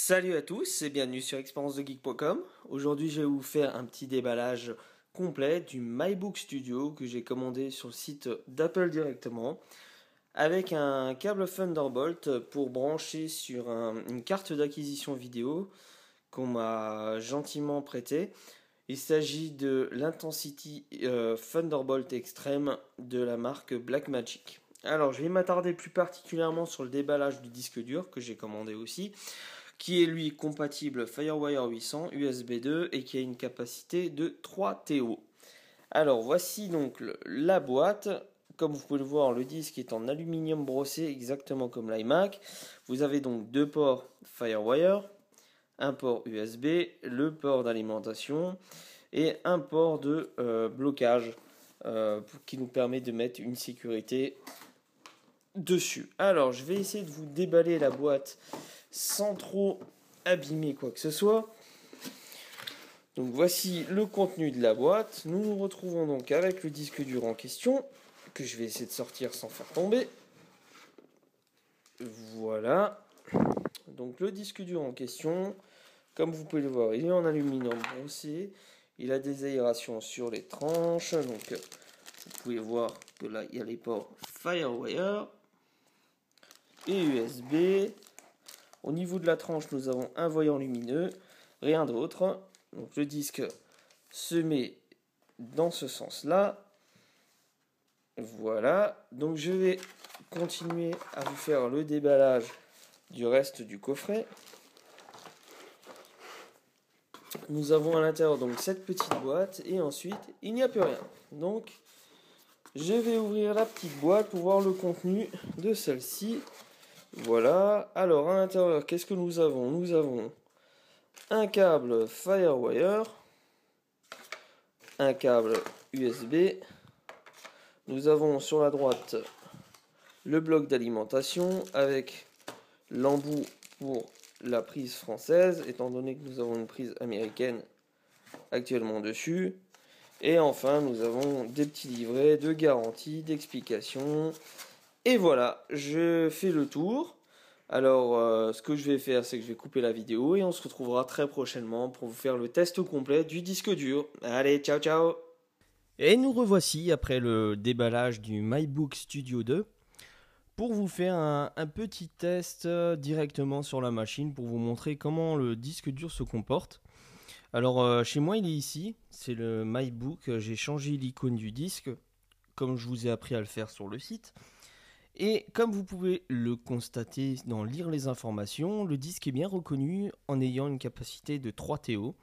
Salut à tous et bienvenue sur expériencedegeek.com. Aujourd'hui, je vais vous faire un petit déballage complet du MyBook Studio que j'ai commandé sur le site d'Apple directement avec un câble Thunderbolt pour brancher sur une carte d'acquisition vidéo qu'on m'a gentiment prêtée. Il s'agit de l'Intensity Thunderbolt Extreme de la marque Blackmagic. Alors, je vais m'attarder plus particulièrement sur le déballage du disque dur que j'ai commandé aussi, qui est lui compatible FireWire 800 USB 2 et qui a une capacité de 3 TO. Alors voici donc la boîte. Comme vous pouvez le voir, le disque est en aluminium brossé exactement comme l'iMac. Vous avez donc deux ports FireWire, un port USB, le port d'alimentation et un port de blocage qui nous permet de mettre une sécurité dessus. Alors je vais essayer de vous déballer la boîte sans trop abîmer quoi que ce soit. Donc voici le contenu de la boîte. Nous nous retrouvons donc avec le disque dur en question, que je vais essayer de sortir sans faire tomber. Voilà. Donc le disque dur en question, comme vous pouvez le voir, il est en aluminium brossé. Il a des aérations sur les tranches. Donc vous pouvez voir que là il y a les ports FireWire et USB. Au niveau de la tranche, nous avons un voyant lumineux, rien d'autre. Donc le disque se met dans ce sens-là. Voilà. Donc je vais continuer à vous faire le déballage du reste du coffret. Nous avons à l'intérieur donc cette petite boîte et ensuite il n'y a plus rien. Donc je vais ouvrir la petite boîte pour voir le contenu de celle-ci. Voilà, alors à l'intérieur, qu'est-ce que nous avons? Nous avons un câble FireWire, un câble USB, nous avons sur la droite le bloc d'alimentation avec l'embout pour la prise française, étant donné que nous avons une prise américaine actuellement dessus. Et enfin, nous avons des petits livrets de garantie, d'explications. Et voilà, je fais le tour. Alors, ce que je vais faire, c'est que je vais couper la vidéo et on se retrouvera très prochainement pour vous faire le test complet du disque dur. Allez, ciao ciao! Et nous revoici après le déballage du MyBook Studio 2 pour vous faire un petit test directement sur la machine pour vous montrer comment le disque dur se comporte. Alors, chez moi, il est ici, c'est le MyBook. J'ai changé l'icône du disque comme je vous ai appris à le faire sur le site. Et comme vous pouvez le constater dans lire les informations, le disque est bien reconnu en ayant une capacité de 3 TO.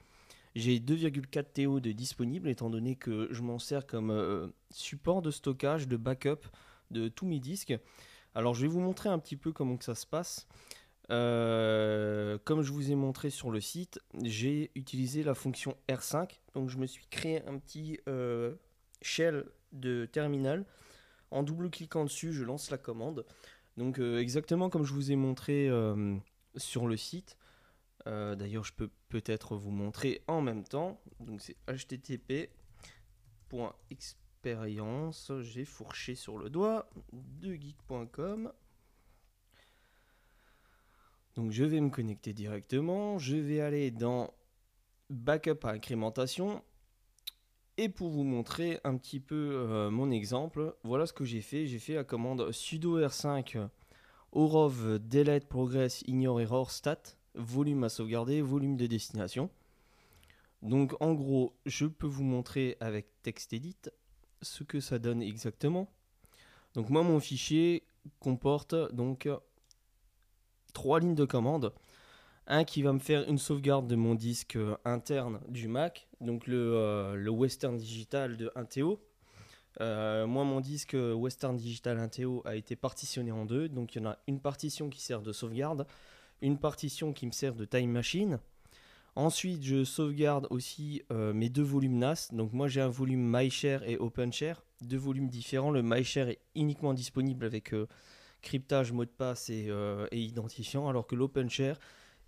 J'ai 2,4 TO de disponible étant donné que je m'en sers comme support de stockage, de backup de tous mes disques. Alors je vais vous montrer un petit peu comment que ça se passe. Comme je vous ai montré sur le site, j'ai utilisé la fonction R5. Donc je me suis créé un petit shell de terminal. En double-cliquant dessus, je lance la commande. Donc exactement comme je vous ai montré sur le site. D'ailleurs, je peux peut-être vous montrer en même temps. Donc c'est http://expérience, j'ai fourché sur le doigt, de geek.com. Donc je vais me connecter directement. Je vais aller dans Backup à incrémentation. Et pour vous montrer un petit peu mon exemple, voilà ce que j'ai fait. J'ai fait la commande sudo r5 orov delete progress ignore error stat, volume à sauvegarder, volume de destination. Donc en gros, je peux vous montrer avec TextEdit ce que ça donne exactement. Donc moi, mon fichier comporte donc 3 lignes de commande. Un qui va me faire une sauvegarde de mon disque interne du Mac, donc le Western Digital de 1 TO. Moi, mon disque Western Digital 1 TO a été partitionné en deux. Donc, il y en a une partition qui sert de sauvegarde, une partition qui me sert de time machine. Ensuite, je sauvegarde aussi mes deux volumes NAS. Donc, moi, j'ai un volume MyShare et OpenShare, deux volumes différents. Le MyShare est uniquement disponible avec cryptage, mot de passe et identifiant, alors que l'OpenShare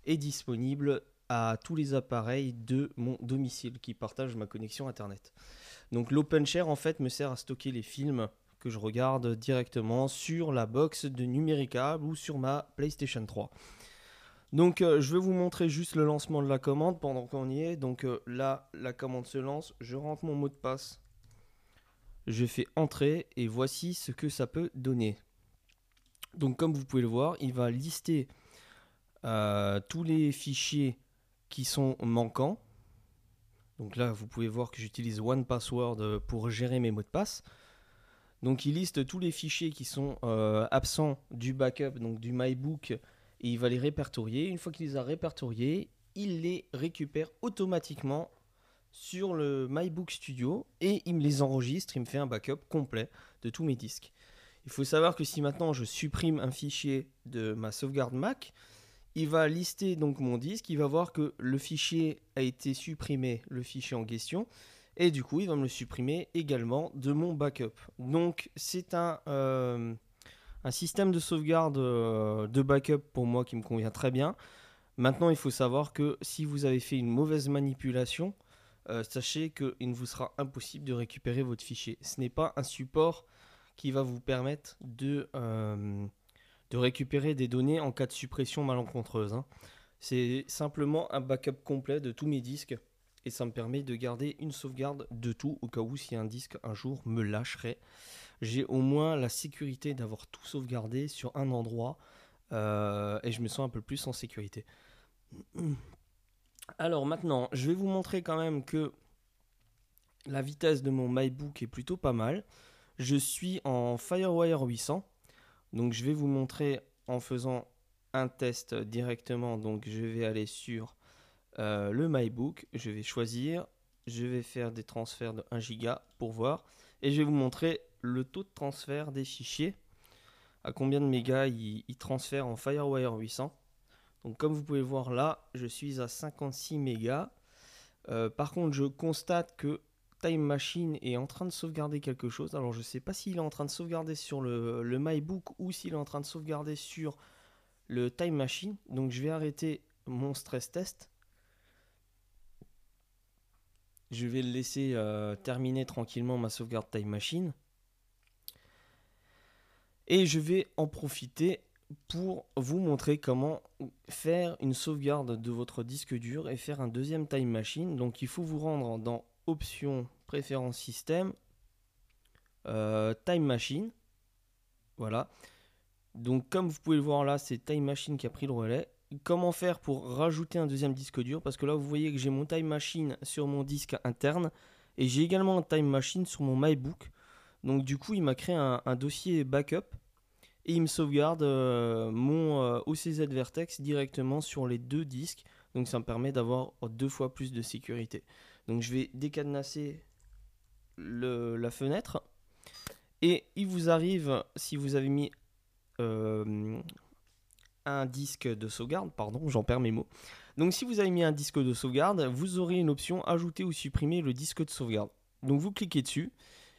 est disponible à tous les appareils de mon domicile qui partagent ma connexion internet. Donc l'OpenShare en fait me sert à stocker les films que je regarde directement sur la box de Numéricable ou sur ma PlayStation 3. Donc je vais vous montrer juste le lancement de la commande pendant qu'on y est. Donc là, la commande se lance, je rentre mon mot de passe, je fais entrer et voici ce que ça peut donner. Donc comme vous pouvez le voir, il va lister tous les fichiers qui sont manquants. Donc là, vous pouvez voir que j'utilise OnePassword pour gérer mes mots de passe. Donc il liste tous les fichiers qui sont absents du backup, donc du MyBook, et il va les répertorier. Une fois qu'il les a répertoriés, il les récupère automatiquement sur le MyBook Studio et il me les enregistre, il me fait un backup complet de tous mes disques. Il faut savoir que si maintenant je supprime un fichier de ma sauvegarde Mac, il va lister donc mon disque, il va voir que le fichier a été supprimé, le fichier en question, et du coup il va me le supprimer également de mon backup. Donc c'est un système de sauvegarde de backup pour moi qui me convient très bien. Maintenant il faut savoir que si vous avez fait une mauvaise manipulation, sachez qu'il ne vous sera impossible de récupérer votre fichier. Ce n'est pas un support qui va vous permettre de récupérer des données en cas de suppression malencontreuse. Hein. C'est simplement un backup complet de tous mes disques et ça me permet de garder une sauvegarde de tout au cas où si un disque un jour me lâcherait. J'ai au moins la sécurité d'avoir tout sauvegardé sur un endroit et je me sens un peu plus en sécurité. Alors maintenant, je vais vous montrer quand même que la vitesse de mon MyBook est plutôt pas mal. Je suis en FireWire 800. Donc je vais vous montrer en faisant un test directement. Donc je vais aller sur le MyBook. Je vais choisir. Je vais faire des transferts de 1 giga pour voir. Et je vais vous montrer le taux de transfert des fichiers. À combien de mégas il transfère en FireWire 800. Donc comme vous pouvez voir là, je suis à 56 mégas. Par contre, je constate que Time Machine est en train de sauvegarder quelque chose. Alors je ne sais pas s'il est en train de sauvegarder sur le MyBook ou s'il est en train de sauvegarder sur le Time Machine. Donc je vais arrêter mon stress test. Je vais le laisser terminer tranquillement ma sauvegarde Time Machine. Et je vais en profiter pour vous montrer comment faire une sauvegarde de votre disque dur et faire un deuxième Time Machine. Donc il faut vous rendre dans Options, Préférences Système, Time Machine. Voilà. Donc comme vous pouvez le voir là, c'est Time Machine qui a pris le relais. Comment faire pour rajouter un deuxième disque dur? Parce que là, vous voyez que j'ai mon Time Machine sur mon disque interne et j'ai également un Time Machine sur mon MyBook. Donc du coup, il m'a créé un dossier backup et il me sauvegarde mon OCZ Vertex directement sur les deux disques. Donc ça me permet d'avoir 2 fois plus de sécurité. Donc je vais décadenasser la fenêtre. Et il vous arrive, si vous avez mis un disque de sauvegarde, pardon, j'en perds mes mots. Donc si vous avez mis un disque de sauvegarde, vous aurez une option ajouter ou supprimer le disque de sauvegarde. Donc vous cliquez dessus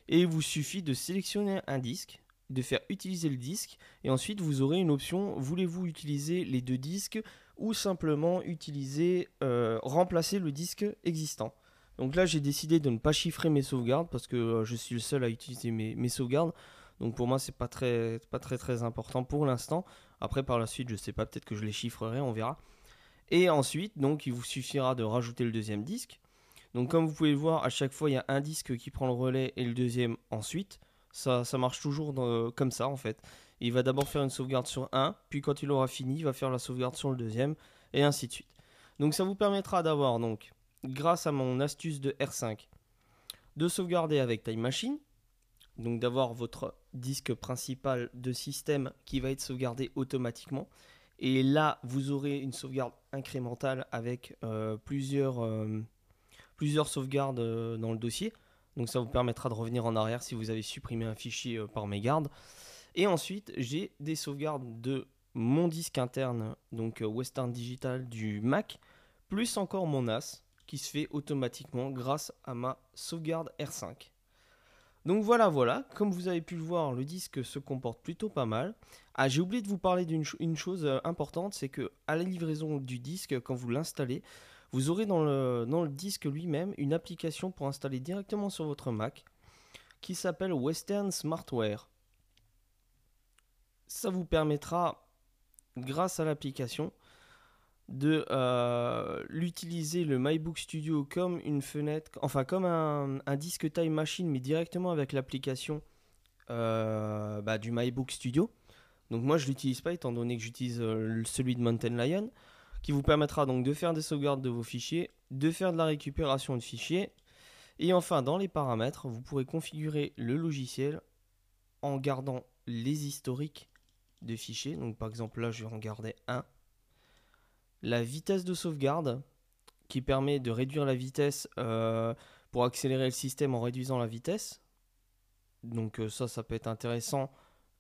et il vous suffit de sélectionner un disque, de faire utiliser le disque et ensuite vous aurez une option, voulez-vous utiliser les deux disques ou simplement utiliser, remplacer le disque existant. Donc là j'ai décidé de ne pas chiffrer mes sauvegardes parce que je suis le seul à utiliser mes sauvegardes. Donc pour moi c'est pas très important pour l'instant. Après par la suite je sais pas, peut-être que je les chiffrerai, on verra. Et ensuite donc il vous suffira de rajouter le deuxième disque. Donc comme vous pouvez le voir, à chaque fois il y a un disque qui prend le relais et le deuxième ensuite. Ça marche toujours comme ça en fait. Il va d'abord faire une sauvegarde sur un, puis quand il aura fini, il va faire la sauvegarde sur le deuxième, et ainsi de suite. Donc ça vous permettra d'avoir, donc, grâce à mon astuce de R5, de sauvegarder avec Time Machine, donc d'avoir votre disque principal de système qui va être sauvegardé automatiquement. Et là, vous aurez une sauvegarde incrémentale avec plusieurs sauvegardes dans le dossier. Donc ça vous permettra de revenir en arrière si vous avez supprimé un fichier par mégarde. Et ensuite, j'ai des sauvegardes de mon disque interne, donc Western Digital du Mac, plus encore mon NAS, qui se fait automatiquement grâce à ma sauvegarde R5. Donc voilà, comme vous avez pu le voir, le disque se comporte plutôt pas mal. Ah, j'ai oublié de vous parler d'une chose importante, c'est que à la livraison du disque, quand vous l'installez, vous aurez dans le disque lui-même une application pour installer directement sur votre Mac qui s'appelle Western Smartware. Ça vous permettra, grâce à l'application, l'utiliser le MyBook Studio comme une fenêtre, enfin comme un disque Time Machine, mais directement avec l'application du MyBook Studio. Donc moi je l'utilise pas étant donné que j'utilise celui de Mountain Lion, qui vous permettra donc de faire des sauvegardes de vos fichiers, de faire de la récupération de fichiers. Et enfin, dans les paramètres, vous pourrez configurer le logiciel en gardant les historiques de fichiers. Donc par exemple là je vais en garder un. La vitesse de sauvegarde qui permet de réduire la vitesse pour accélérer le système en réduisant la vitesse. Donc ça peut être intéressant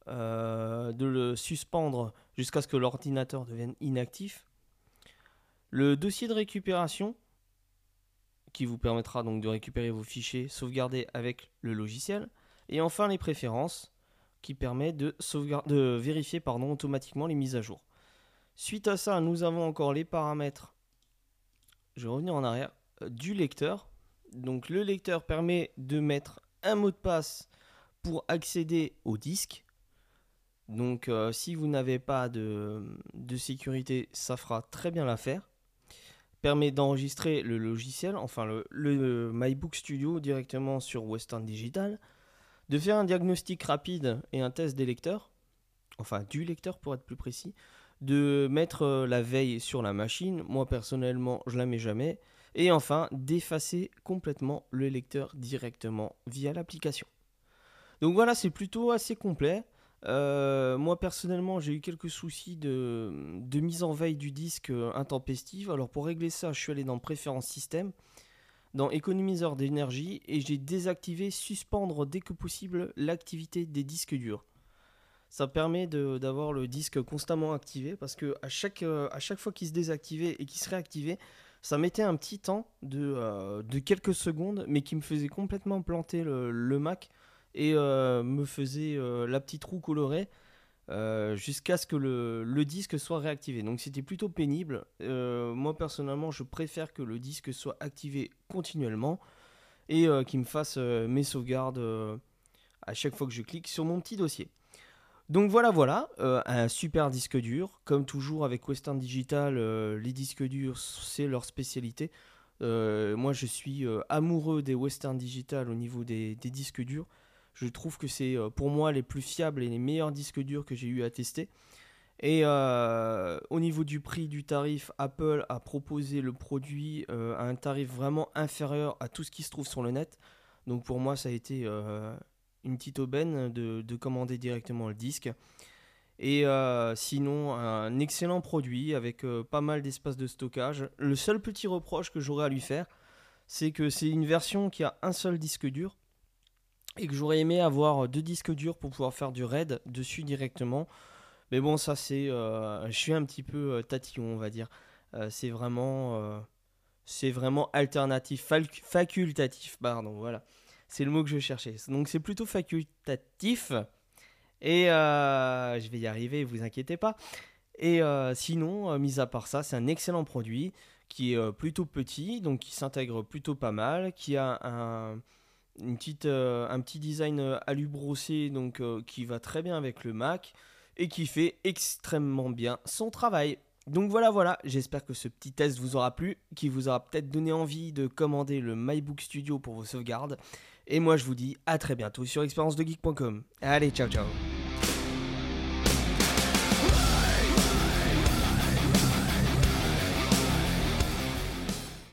de le suspendre jusqu'à ce que l'ordinateur devienne inactif. Le dossier de récupération qui vous permettra donc de récupérer vos fichiers sauvegardés avec le logiciel. Et enfin les préférences qui permet de vérifier automatiquement les mises à jour. Suite à ça, nous avons encore les paramètres, je vais revenir en arrière, du lecteur. Donc le lecteur permet de mettre un mot de passe pour accéder au disque. Donc si vous n'avez pas de sécurité, ça fera très bien l'affaire. Permet d'enregistrer le logiciel, enfin le MyBook Studio directement sur Western Digital, de faire un diagnostic rapide et un test des lecteurs, enfin du lecteur pour être plus précis, de mettre la veille sur la machine, moi personnellement je la mets jamais, et enfin d'effacer complètement le lecteur directement via l'application. Donc voilà, c'est plutôt assez complet. Moi personnellement j'ai eu quelques soucis de mise en veille du disque intempestive. Alors pour régler ça, je suis allé dans préférences système, dans économiseur d'énergie, et j'ai désactivé suspendre dès que possible l'activité des disques durs. Ça permet d'avoir le disque constamment activé, parce que à chaque fois qu'il se désactivait et qu'il se réactivait, ça mettait un petit temps de quelques secondes, mais qui me faisait complètement planter le Mac et me faisait la petite roue colorée jusqu'à ce que le disque soit réactivé. Donc c'était plutôt pénible. Moi personnellement, je préfère que le disque soit activé continuellement et qu'il me fasse mes sauvegardes à chaque fois que je clique sur mon petit dossier. Donc voilà, un super disque dur. Comme toujours avec Western Digital, les disques durs, c'est leur spécialité. Moi, je suis amoureux des Western Digital au niveau des disques durs. Je trouve que c'est pour moi les plus fiables et les meilleurs disques durs que j'ai eu à tester. Et au niveau du prix, du tarif, Apple a proposé le produit à un tarif vraiment inférieur à tout ce qui se trouve sur le net. Donc pour moi, ça a été une petite aubaine de commander directement le disque. Et sinon, un excellent produit avec pas mal d'espace de stockage. Le seul petit reproche que j'aurais à lui faire, c'est que c'est une version qui a un seul disque dur et que j'aurais aimé avoir deux disques durs pour pouvoir faire du RAID dessus directement. Mais bon, ça c'est... je suis un petit peu tatillon, on va dire. C'est vraiment alternatif, facultatif, pardon, voilà. C'est le mot que je cherchais. Donc c'est plutôt facultatif. Et je vais y arriver, vous inquiétez pas. Et sinon, mis à part ça, c'est un excellent produit qui est plutôt petit, donc qui s'intègre plutôt pas mal, qui a un petit design alu-brossé, donc qui va très bien avec le Mac et qui fait extrêmement bien son travail. Donc voilà, j'espère que ce petit test vous aura plu, qui vous aura peut-être donné envie de commander le MyBook Studio pour vos sauvegardes. Et moi je vous dis à très bientôt sur expériencedegeek.com. Allez, ciao ciao.